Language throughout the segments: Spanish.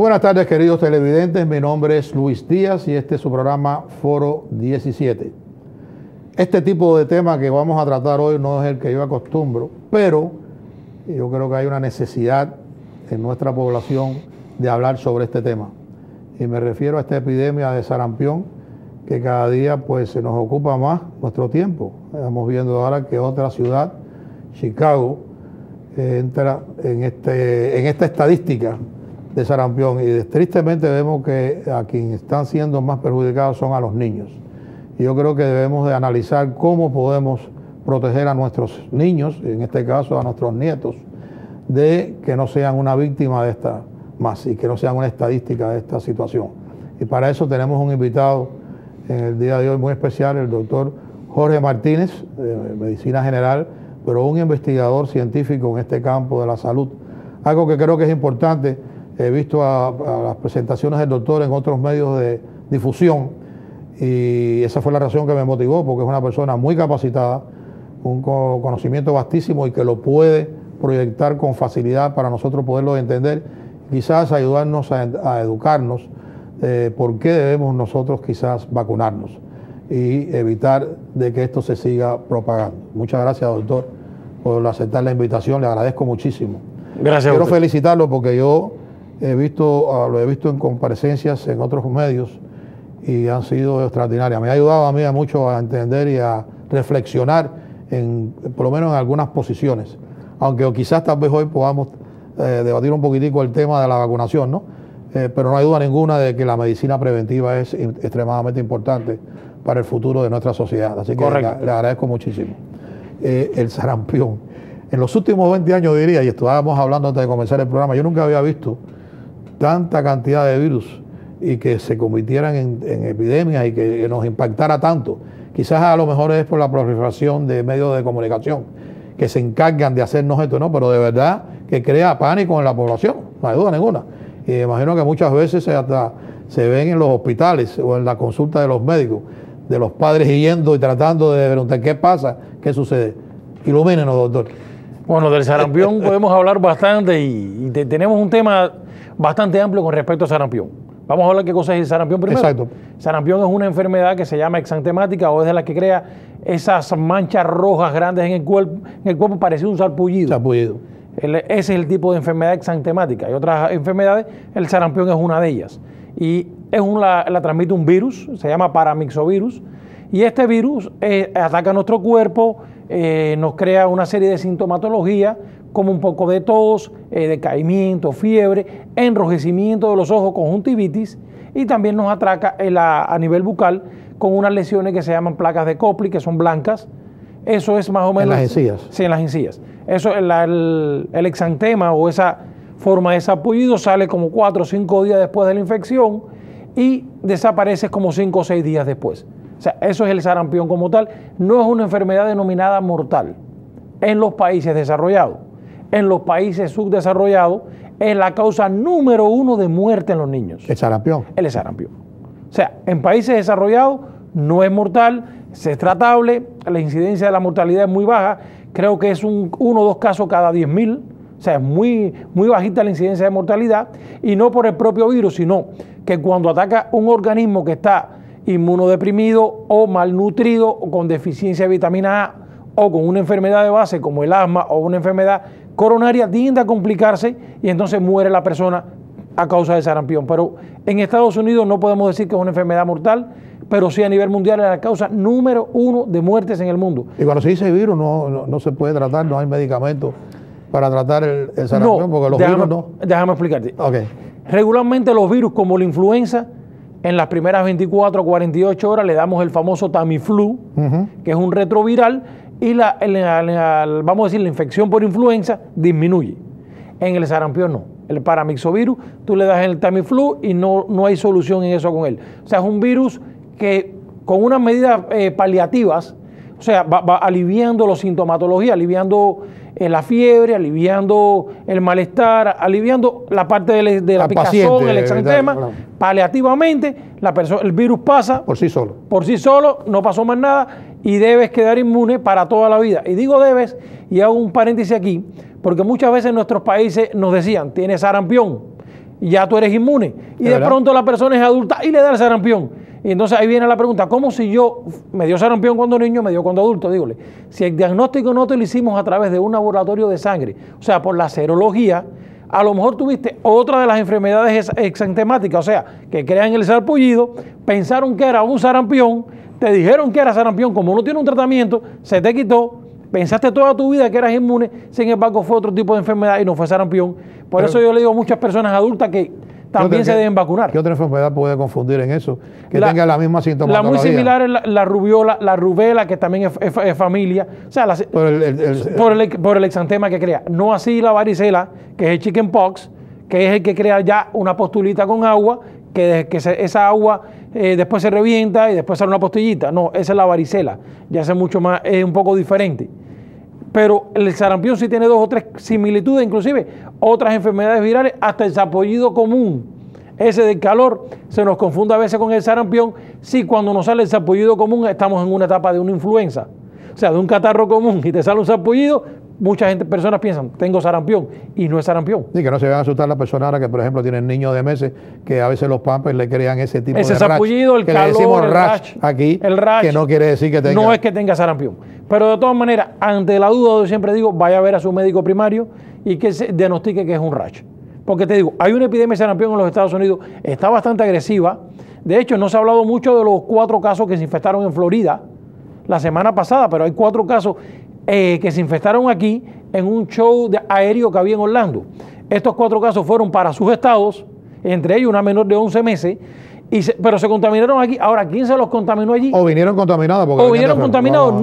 buenas tardes, queridos televidentes. Mi nombre es Luis Díaz y este es su programa Foro 17. Este tipo de tema que vamos a tratar hoy no es el que yo acostumbro, pero yo creo que hay una necesidad en nuestra población de hablar sobre este tema. Y me refiero a esta epidemia de sarampión que cada día pues se nos ocupa más nuestro tiempo. Estamos viendo ahora que otra ciudad, Chicago, entra en esta estadística de sarampión, y tristemente vemos que a quienes están siendo más perjudicados son a los niños. Y yo creo que debemos de analizar cómo podemos proteger a nuestros niños, en este caso a nuestros nietos, de que no sean una víctima de esta más y que no sean una estadística de esta situación. Y para eso tenemos un invitado en el día de hoy muy especial, el doctor Jorge Martínez, de Medicina General, pero un investigador científico en este campo de la salud. Algo que creo que es importante. He visto a las presentaciones del doctor en otros medios de difusión y esa fue la razón que me motivó, porque es una persona muy capacitada, un conocimiento vastísimo y que lo puede proyectar con facilidad para nosotros poderlo entender, quizás ayudarnos a educarnos por qué debemos nosotros quizás vacunarnos y evitar de que esto se siga propagando. Muchas gracias, doctor, por aceptar la invitación, le agradezco muchísimo. Gracias. Quiero felicitarlo porque yo lo he visto en comparecencias en otros medios y han sido extraordinarias. Me ha ayudado a mí mucho a entender y a reflexionar, por lo menos en algunas posiciones. Aunque quizás tal vez hoy podamos debatir un poquitico el tema de la vacunación, ¿no? Pero no hay duda ninguna de que la medicina preventiva es extremadamente importante para el futuro de nuestra sociedad. Así que le agradezco muchísimo. El sarampión. En los últimos 20 años, diría, y estábamos hablando antes de comenzar el programa, yo nunca había visto tanta cantidad de virus y que se convirtieran en epidemias y que nos impactara tanto. Quizás a lo mejor es por la proliferación de medios de comunicación que se encargan de hacernos esto, ¿no? Pero de verdad que crea pánico en la población, no hay duda ninguna. Y imagino que muchas veces hasta se ven en los hospitales o en la consulta de los médicos, de los padres yendo y tratando de preguntar qué pasa, qué sucede. Ilumínenos, doctor. Bueno, del sarampión podemos hablar bastante y tenemos un tema bastante amplio con respecto a sarampión. Vamos a hablar qué cosa es el sarampión primero. Exacto. Sarampión es una enfermedad que se llama exantemática o es de la que crea esas manchas rojas grandes en el cuerpo parecido a un sarpullido. Sarpullido. Ese es el tipo de enfermedad exantemática. Hay otras enfermedades, el sarampión es una de ellas. Y la transmite un virus, se llama paramyxovirus, y este virus ataca nuestro cuerpo, nos crea una serie de sintomatología, como un poco de tos, decaimiento, fiebre, enrojecimiento de los ojos, conjuntivitis, y también nos atraca a nivel bucal con unas lesiones que se llaman placas de Koplik, que son blancas. Eso es más o menos... En las encías. Sí, en las encías. Eso, el exantema o esa forma de sarpullido sale como 4 o 5 días después de la infección y desaparece como 5 o 6 días después. O sea, eso es el sarampión como tal. No es una enfermedad denominada mortal en los países desarrollados. En los países subdesarrollados es la causa número 1 de muerte en los niños. El sarampión. El sarampión. O sea, en países desarrollados no es mortal, es tratable, la incidencia de la mortalidad es muy baja, creo que es 1 o 2 casos cada 10.000, o sea, es muy bajita la incidencia de mortalidad, y no por el propio virus, sino que cuando ataca un organismo que está inmunodeprimido o malnutrido o con deficiencia de vitamina A o con una enfermedad de base como el asma o una enfermedad coronaria, tiende a complicarse y entonces muere la persona a causa del sarampión. Pero en Estados Unidos no podemos decir que es una enfermedad mortal, pero sí a nivel mundial es la causa número 1 de muertes en el mundo. Y cuando se dice virus no se puede tratar, no hay medicamentos para tratar el sarampión, porque los virus no... Déjame explicarte. Okay. Regularmente los virus como la influenza, en las primeras 24 o 48 horas le damos el famoso Tamiflu, que es un retroviral, y vamos a decir, la infección por influenza disminuye. En el sarampión no. El paramyxovirus, tú le das el Tamiflu y no hay solución en eso con él. O sea, es un virus que con unas medidas paliativas, o sea, va aliviando la sintomatología, aliviando la fiebre, aliviando el malestar, aliviando la parte de la picazón, el exantema, paliativamente, el virus pasa por sí solo, no pasó más nada y debes quedar inmune para toda la vida. Y digo debes, y hago un paréntesis aquí, porque muchas veces en nuestros países nos decían, tienes sarampión, ya tú eres inmune. Y de pronto la persona es adulta y le da el sarampión. Y entonces ahí viene la pregunta, ¿cómo si yo me dio sarampión cuando niño, me dio cuando adulto? Dígole, si el diagnóstico no te lo hicimos a través de un laboratorio de sangre, o sea, por la serología, a lo mejor tuviste otra de las enfermedades exantemáticas, o sea, que crean el sarpullido, pensaron que era un sarampión, te dijeron que era sarampión, como no tiene un tratamiento, se te quitó, pensaste toda tu vida que eras inmune, sin embargo fue otro tipo de enfermedad y no fue sarampión. Por eso yo le digo a muchas personas adultas que también se deben vacunar. ¿Qué otra enfermedad puede confundir en eso? Que tenga la misma sintomatología. La muy similar es la rubiola, la rubela, que también es familia. O sea, por el exantema que crea. No así la varicela, que es el chickenpox, que es el que crea ya una postulita con agua, esa agua después se revienta y después sale una postillita. No, esa es la varicela. Ya es mucho más, es un poco diferente. Pero el sarampión sí tiene 2 o 3 similitudes, inclusive otras enfermedades virales, hasta el sarpullido común. Ese del calor se nos confunde a veces con el sarampión. Sí, cuando nos sale el sarpullido común estamos en una etapa de una influenza, o sea, de un catarro común y te sale un sarpullido, personas piensan, tengo sarampión, y no es sarampión. Sí, que no se vayan a asustar las personas ahora que, por ejemplo, tienen niños de meses, que a veces los Pampers le crean ese tipo de sarpullido, el que calor, le decimos el rash aquí, el rash, que no quiere decir que tenga. No es que tenga sarampión. Pero de todas maneras, ante la duda, yo siempre digo, vaya a ver a su médico primario y que se diagnostique que es un rash. Porque te digo, hay una epidemia de sarampión en los Estados Unidos, está bastante agresiva. De hecho, no se ha hablado mucho de los 4 casos que se infectaron en Florida la semana pasada, pero hay 4 casos que se infectaron aquí en un show aéreo que había en Orlando. Estos 4 casos fueron para sus estados, entre ellos una menor de 11 meses, pero se contaminaron aquí. Ahora, ¿quién se los contaminó allí? O vinieron contaminados. O vinieron contaminados.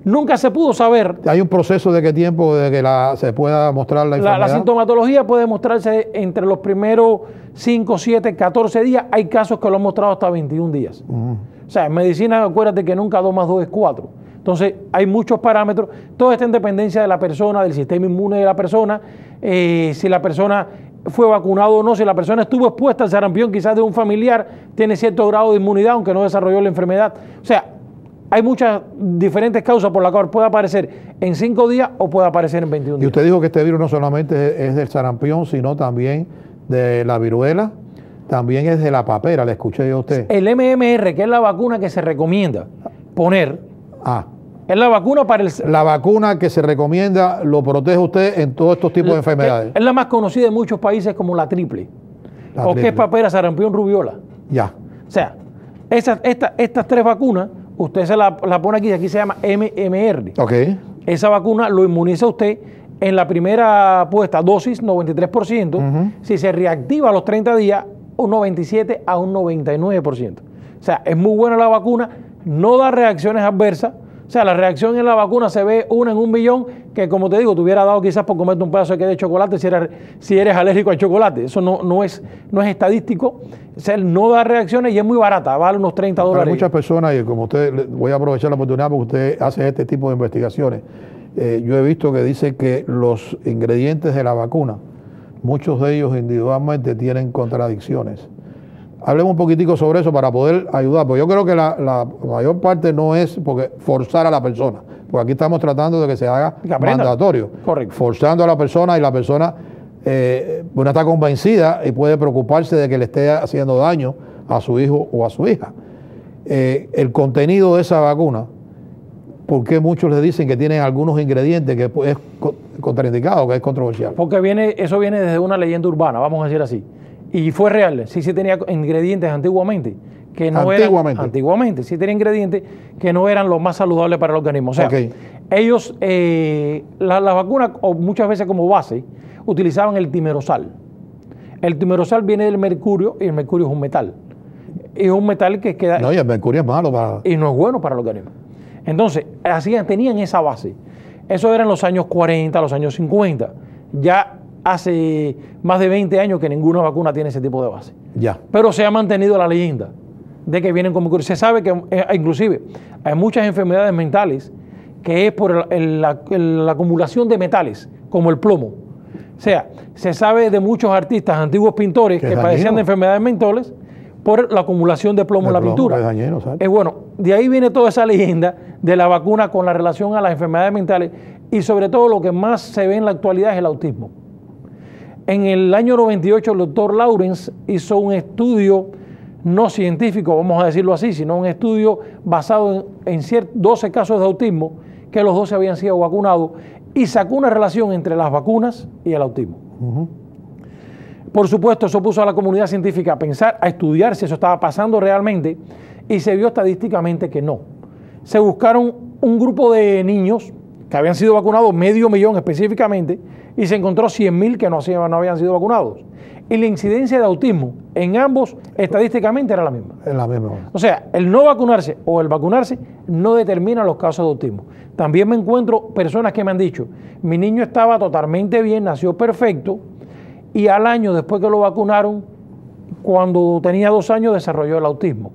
Nunca se pudo saber. Hay un proceso de qué tiempo de que se pueda mostrar la enfermedad. La sintomatología puede mostrarse entre los primeros 5, 7, 14 días. Hay casos que lo han mostrado hasta 21 días. O sea, en medicina, acuérdate que nunca 2 más 2 es 4. Entonces, hay muchos parámetros. Todo está en dependencia de la persona, del sistema inmune de la persona, si la persona fue vacunado o no, si la persona estuvo expuesta al sarampión quizás de un familiar, tiene cierto grado de inmunidad aunque no desarrolló la enfermedad. O sea, hay muchas diferentes causas por las cuales puede aparecer en 5 días o puede aparecer en 21 días. Y usted dijo que este virus no solamente es del sarampión, sino también de la viruela, también es de la papera, le escuché yo a usted. El MMR, que es la vacuna que se recomienda poner, es la vacuna para el... La vacuna que se recomienda lo protege usted en todos estos tipos de enfermedades. Es la más conocida en muchos países como la triple. Que es papera, sarampión, rubiola. Ya. O sea, estas 3 vacunas, usted se la pone aquí se llama MMR. Ok. Esa vacuna lo inmuniza usted en la primera puesta dosis, 93%. Si se reactiva a los 30 días, un 97 a un 99%. O sea, es muy buena la vacuna, no da reacciones adversas. O sea, la reacción en la vacuna se ve 1 en 1.000.000, que como te digo, te hubiera dado quizás por comerte un pedazo de chocolate si eres alérgico al chocolate. Eso no es estadístico. O sea, no da reacciones y es muy barata, vale unos $30. Hay muchas personas, y como usted, voy a aprovechar la oportunidad porque usted hace este tipo de investigaciones. Yo he visto que dice que los ingredientes de la vacuna, muchos de ellos individualmente tienen contradicciones. Hablemos un poquitico sobre eso para poder ayudar, porque yo creo que la mayor parte no es porque forzar a la persona, porque aquí estamos tratando de que se haga mandatorio. Correcto. Forzando a la persona y la persona bueno, está convencida y puede preocuparse de que le esté haciendo daño a su hijo o a su hija. El contenido de esa vacuna, ¿por qué muchos le dicen que tienen algunos ingredientes que es contraindicado, que es controversial? Porque eso viene desde una leyenda urbana, vamos a decir así. Y fue real, sí tenía ingredientes antiguamente que no antiguamente sí tenía ingredientes que no eran los más saludables para el organismo. O sea, ellos, la vacuna, o muchas veces como base, utilizaban el timerosal. El timerosal viene del mercurio y el mercurio es un metal. Y es un metal que queda... No, y el mercurio es malo para... Y no es bueno para el organismo. Entonces, tenían esa base. Eso era en los años 40, los años 50. Ya hace más de 20 años que ninguna vacuna tiene ese tipo de base. Ya. Pero se ha mantenido la leyenda de que vienen con mercurio. Se sabe que inclusive hay muchas enfermedades mentales que es por la acumulación de metales, como el plomo. O sea, se sabe de muchos artistas, antiguos pintores que padecían de enfermedades mentales por la acumulación de plomo en la pintura. Es dañino, ¿sabes? Bueno, de ahí viene toda esa leyenda de la vacuna con la relación a las enfermedades mentales y sobre todo lo que más se ve en la actualidad es el autismo. En el año 98 el doctor Lawrence hizo un estudio no científico, vamos a decirlo así, sino un estudio basado en 12 casos de autismo, que los 12 habían sido vacunados, y sacó una relación entre las vacunas y el autismo. Por supuesto, eso puso a la comunidad científica a pensar, a estudiar si eso estaba pasando realmente, y se vio estadísticamente que no. Se buscaron un grupo de niños que habían sido vacunados, 500,000 específicamente, y se encontró 100,000 que no habían sido vacunados. Y la incidencia de autismo en ambos estadísticamente era la misma. Es la misma. O sea, el no vacunarse o el vacunarse no determina los casos de autismo. También me encuentro personas que me han dicho, mi niño estaba totalmente bien, nació perfecto, y al año después que lo vacunaron, cuando tenía 2 años, desarrolló el autismo.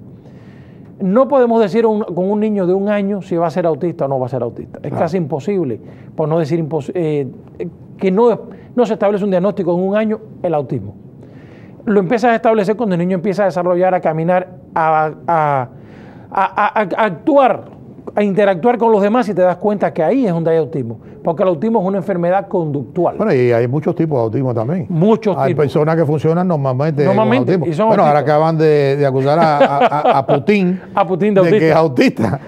No podemos decir con un niño de 1 año si va a ser autista o no va a ser autista. Es casi imposible, por no decir que no se establece un diagnóstico en 1 año el autismo. Lo empiezas a establecer cuando el niño empieza a desarrollar, a caminar, a actuar, a interactuar con los demás, y te das cuenta que ahí es donde hay autismo. Porque el autismo es una enfermedad conductual. Bueno, y hay muchos tipos de autismo también. Muchos tipos. Hay personas que funcionan normalmente con autismo. Y son bueno, ahora autistas. acaban de acusar a Putin, A Putin de autista. que es autista.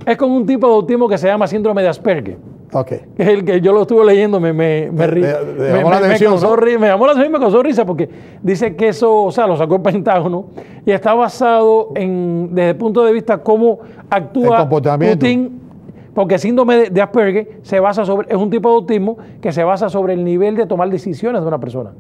Es con un tipo de autismo que se llama síndrome de Asperger. Ok. Es el que yo lo estuve leyendo, me llamó la atención, ¿no? Me llamó la atención y me causó risa, porque dice que eso, o sea, lo sacó el Pentágono, y está basado desde el punto de vista cómo actúa Putin, porque síndrome de Asperger es un tipo de autismo que se basa sobre el nivel de tomar decisiones de una persona.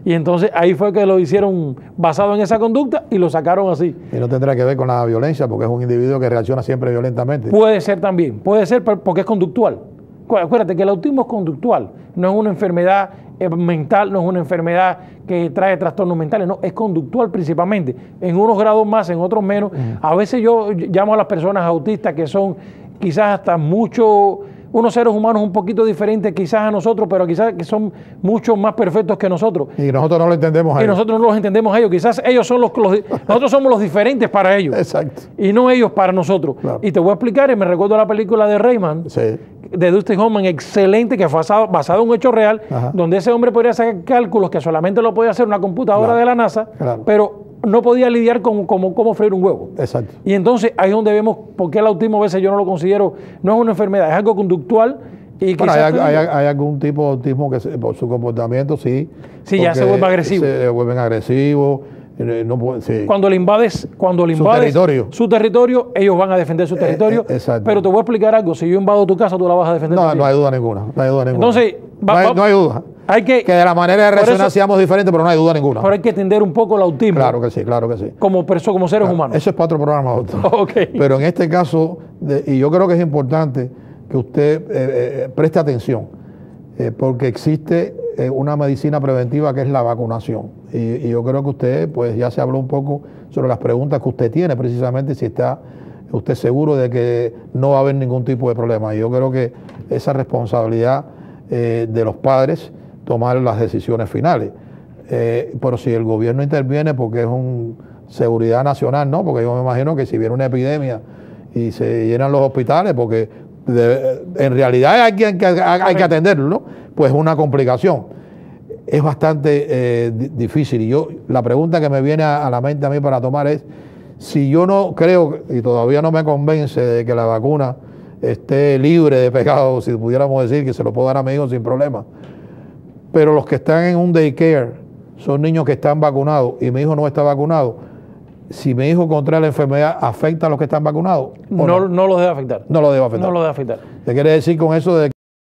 Y entonces ahí fue que lo hicieron basado en esa conducta y lo sacaron así. Y no tendrá que ver con la violencia, porque es un individuo que reacciona siempre violentamente. Puede ser también, puede ser porque es conductual. Acuérdate que el autismo es conductual, no es una enfermedad mental, no es una enfermedad que trae trastornos mentales, no, es conductual principalmente, en unos grados más, en otros menos. A veces yo llamo a las personas autistas que son quizás hasta unos seres humanos un poquito diferentes quizás a nosotros, pero quizás que son mucho más perfectos que nosotros. Y nosotros no lo entendemos a ellos. Y nosotros no los entendemos a ellos. Quizás ellos son nosotros somos los diferentes para ellos. Exacto. Y no ellos para nosotros. Claro. Y te voy a explicar, y me recuerdo la película de Rayman, sí, de Dustin Hoffman, excelente, que fue basado en un hecho real, donde ese hombre podría hacer cálculos que solamente lo podía hacer una computadora de la NASA, pero no podía lidiar con cómo freír un huevo. Exacto. Y entonces ahí es donde vemos por qué el autismo a veces yo no lo considero, no es una enfermedad, es algo conductual. Y bueno, hay algún tipo de autismo que por su comportamiento sí. Sí, ya se vuelve agresivo. Se vuelven agresivos. Sí. Cuando le invades su territorio, ellos van a defender su territorio. Pero te voy a explicar algo, si yo invado tu casa, tú la vas a defender. No hay duda ninguna. Entonces, no hay duda. Que de la manera de reaccionar seamos diferentes, pero no hay duda ninguna. Pero hay que entender un poco el autismo. Claro que sí. Como seres humanos. Eso es para otro programa, doctor. Okay. Pero en este caso, y yo creo que es importante que usted preste atención, porque existe una medicina preventiva que es la vacunación. Y yo creo que usted, pues ya se habló un poco sobre las preguntas que usted tiene, precisamente si está usted seguro de que no va a haber ningún tipo de problema. Y yo creo que esa responsabilidad de los padres, tomar las decisiones finales. Pero si el gobierno interviene porque es seguridad nacional, ¿no? Porque yo me imagino que si viene una epidemia y se llenan los hospitales, porque en realidad hay que atenderlo, ¿no? Pues es una complicación. Es bastante difícil. Y la pregunta que me viene a la mente a mí para tomar es, si yo no creo, y todavía no me convence de que la vacuna esté libre de pecado, si pudiéramos decir que se lo puedo dar a mi hijo sin problema, pero los que están en un daycare son niños que están vacunados y mi hijo no está vacunado, si mi hijo contrae la enfermedad, ¿afecta a los que están vacunados? No los debe afectar. No lo debe afectar. No lo debe afectar. ¿Te quiere decir con eso de